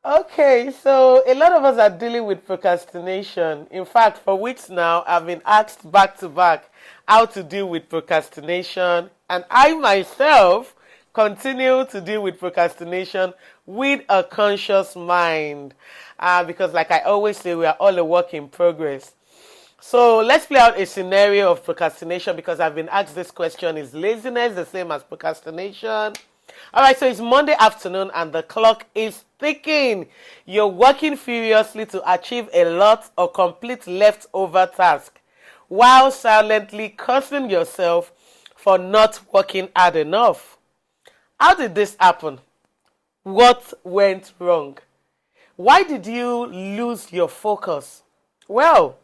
Okay, so a lot of us are dealing with procrastination. In fact, for weeks now, I've been asked back to back how to deal with procrastination, and I myself continue to deal with procrastination with a conscious mind. Because, like I always say, we are all a work in progress. So let's play out a scenario of procrastination because I've been asked this question: is laziness the same as procrastination? All right, so it's Monday afternoon and the clock is ticking. You're working furiously to achieve a lot or complete leftover task while silently cursing yourself for not working hard enough. How did this happen? What went wrong? Why did you lose your focus? Well,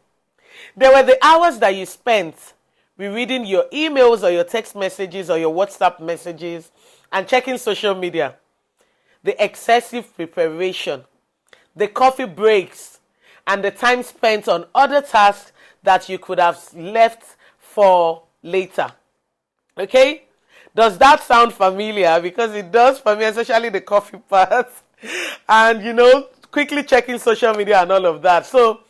there were the hours that you spent rereading your emails or your text messages or your WhatsApp messages and checking social media, the excessive preparation, the coffee breaks, and the time spent on other tasks that you could have left for later. Okay? Does that sound familiar? Because it does for me, especially the coffee part. And, quickly checking social media and all of that. So,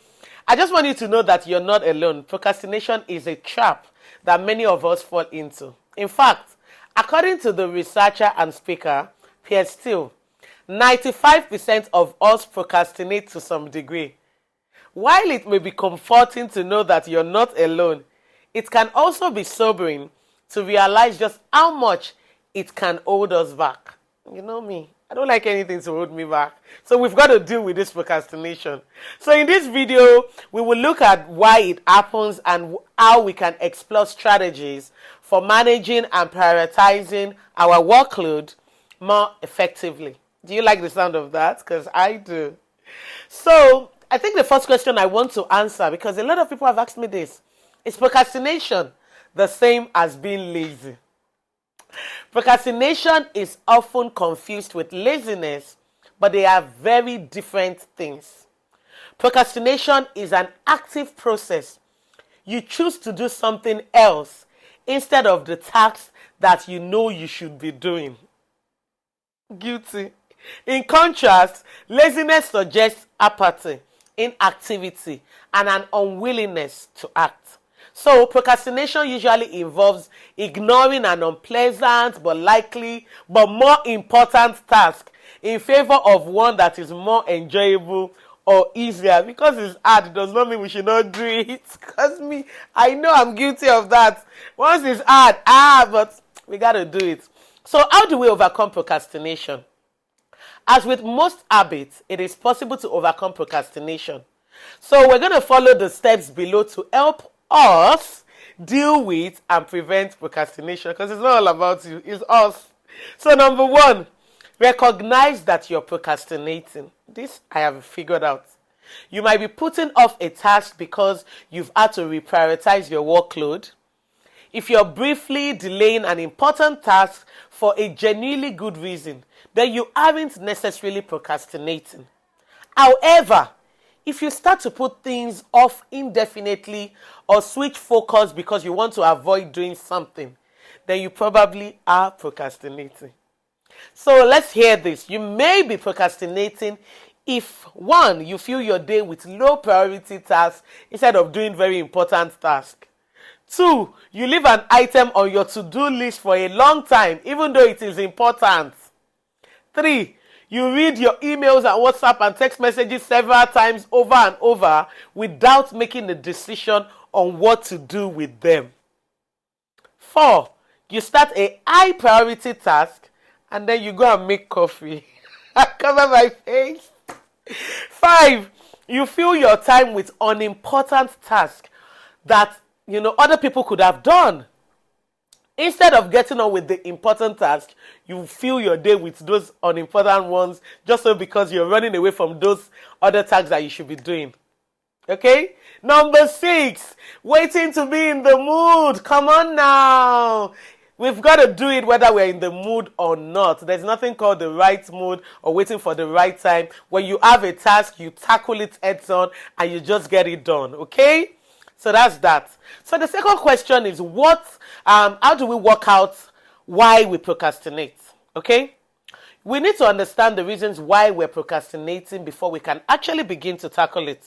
I just want you to know that you're not alone. Procrastination is a trap that many of us fall into. In fact, according to the researcher and speaker, Pierre Steele, 95% of us procrastinate to some degree. While it may be comforting to know that you're not alone, it can also be sobering to realize just how much it can hold us back. You know me, I don't like anything to hold me back. So we've got to deal with this procrastination. So in this video, we will look at why it happens and how we can explore strategies for managing and prioritizing our workload more effectively. Do you like the sound of that? Because I do. So I think the first question I want to answer, because a lot of people have asked me this, is procrastination the same as being lazy? Procrastination is often confused with laziness, but they are very different things. Procrastination is an active process. You choose to do something else instead of the task that you know you should be doing. Guilty. In contrast, laziness suggests apathy, inactivity, and an unwillingness to act. So procrastination usually involves ignoring an unpleasant but more important task in favor of one that is more enjoyable or easier. Because it's hard does not mean we should not do it. Because I know I'm guilty of that. Once it's hard, but we got to do it. So how do we overcome procrastination? As with most habits, it is possible to overcome procrastination. So we're going to follow the steps below to help us deal with and prevent procrastination, because it's not all about you, it's us. So number one, recognize that you're procrastinating. This I have figured out. You might be putting off a task because you've had to reprioritize your workload. If you're briefly delaying an important task for a genuinely good reason, then you aren't necessarily procrastinating. However, if you start to put things off indefinitely or switch focus because you want to avoid doing something, then you probably are procrastinating. So let's hear this. You may be procrastinating if, one, you fill your day with low priority tasks instead of doing very important tasks. Two, you leave an item on your to-do list for a long time even though it is important. Three, you read your emails and WhatsApp and text messages several times over and over without making a decision on what to do with them. Four, you start a high priority task and then you go and make coffee. I cover my face. Five, you fill your time with unimportant tasks that other people could have done. Instead of getting on with the important task, you fill your day with those unimportant ones just so because you're running away from those other tasks that you should be doing. Okay? Number 6, waiting to be in the mood. Come on now. We've got to do it whether we're in the mood or not. There's nothing called the right mood or waiting for the right time. When you have a task, you tackle it heads on and you just get it done. Okay? So that's that. So the second question is how do we work out why we procrastinate? Okay? We need to understand the reasons why we're procrastinating before we can actually begin to tackle it.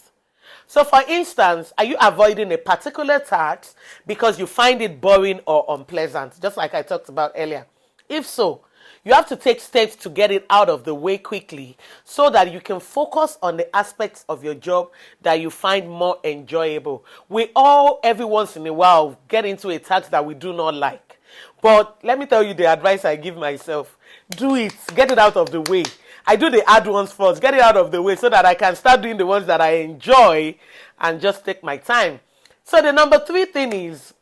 So for instance, are you avoiding a particular task because you find it boring or unpleasant, just like I talked about earlier? If so, you have to take steps to get it out of the way quickly so that you can focus on the aspects of your job that you find more enjoyable. We all, every once in a while, get into a task that we do not like. But let me tell you the advice I give myself. Do it. Get it out of the way. I do the hard ones first. Get it out of the way so that I can start doing the ones that I enjoy and just take my time. So the number 3 thing is,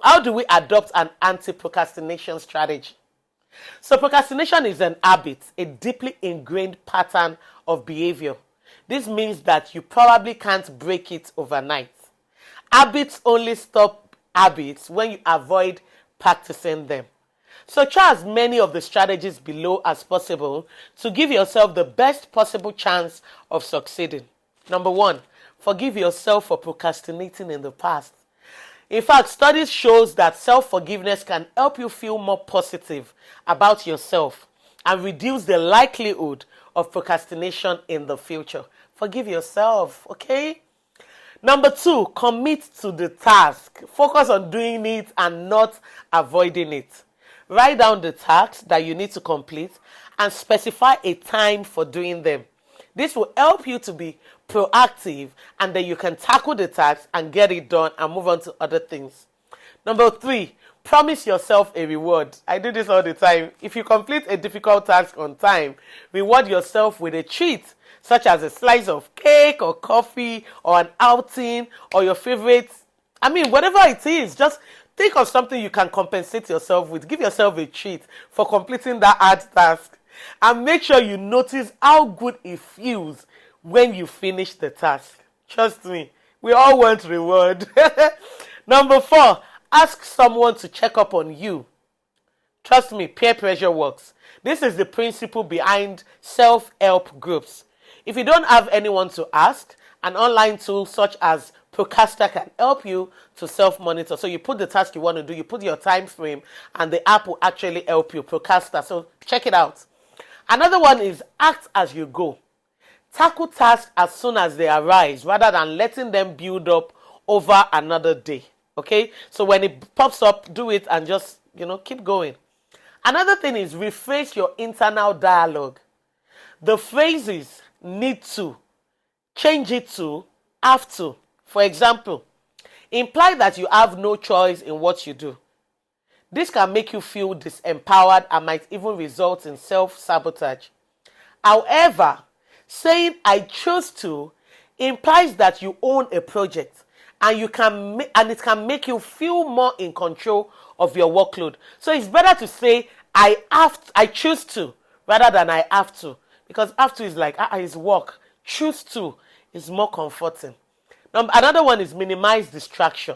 how do we adopt an anti-procrastination strategy? So procrastination is an habit, a deeply ingrained pattern of behavior. This means that you probably can't break it overnight. Habits only stop habits when you avoid practicing them. So try as many of the strategies below as possible to give yourself the best possible chance of succeeding. Number 1, forgive yourself for procrastinating in the past. In fact, studies shows that self-forgiveness can help you feel more positive about yourself and reduce the likelihood of procrastination in the future. Forgive yourself, okay? Number 2, commit to the task. Focus on doing it and not avoiding it. Write down the tasks that you need to complete and specify a time for doing them. This will help you to be proactive, and then you can tackle the task and get it done and move on to other things. Number 3, promise yourself a reward. I do this all the time. If you complete a difficult task on time, reward yourself with a treat, such as a slice of cake or coffee or an outing or your favorite. Whatever it is, just think of something you can compensate yourself with. Give yourself a treat for completing that hard task. And make sure you notice how good it feels when you finish the task. Trust me, we all want reward. Number 4, ask someone to check up on you. Trust me, peer pressure works. This is the principle behind self-help groups. If you don't have anyone to ask, an online tool such as Procrastination can help you to self-monitor. So you put the task you want to do, you put your time frame, and the app will actually help you. Procrastination. So check it out. Another one is act as you go. Tackle tasks as soon as they arise rather than letting them build up over another day. Okay? So when it pops up, do it and just, keep going. Another thing is rephrase your internal dialogue. The phrases need to, change it to, have to. For example, imply that you have no choice in what you do. This can make you feel disempowered and might even result in self-sabotage. However, saying I choose to implies that you own a project and it can make you feel more in control of your workload. So it's better to say I choose to rather than I have to, because have to is like it's work. Choose to is more comforting. Another one is minimize distraction.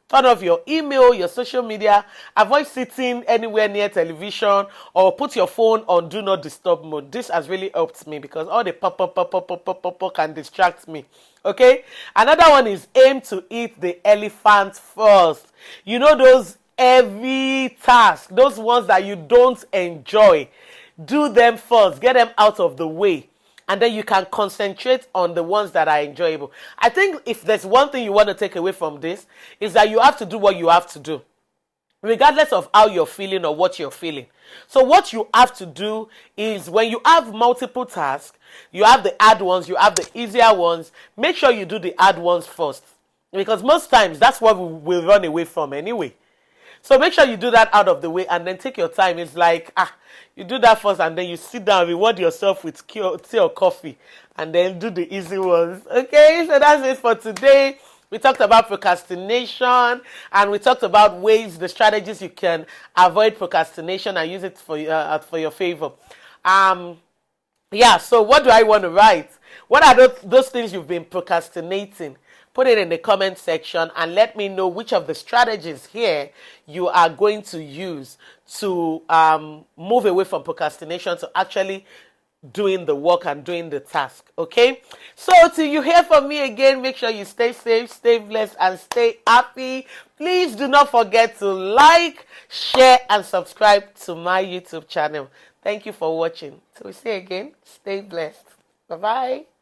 Turn off your email, your social media. Avoid sitting anywhere near television or put your phone on do not disturb mode. This has really helped me because all the pop can distract me. Okay? Another one is aim to eat the elephant first. Those heavy tasks, those ones that you don't enjoy. Do them first. Get them out of the way. And then you can concentrate on the ones that are enjoyable. I think if there's one thing you want to take away from this, is that you have to do what you have to do, regardless of how you're feeling or what you're feeling. So what you have to do is, when you have multiple tasks, you have the hard ones, you have the easier ones, make sure you do the hard ones first. Because most times, that's what we will run away from anyway. So make sure you do that out of the way and then take your time. It's like, you do that first and then you sit down, reward yourself with tea or coffee, and then do the easy ones. Okay, so that's it for today. We talked about procrastination and we talked about ways, the strategies you can avoid procrastination and use it for your favor. So what do I want to write? What are those things you've been procrastinating? Put it in the comment section and let me know which of the strategies here you are going to use to move away from procrastination to actually doing the work and doing the task. Okay? So till you hear from me again, make sure you stay safe, stay blessed, and stay happy. Please do not forget to like, share, and subscribe to my YouTube channel. Thank you for watching. Till we see you again, stay blessed. Bye-bye.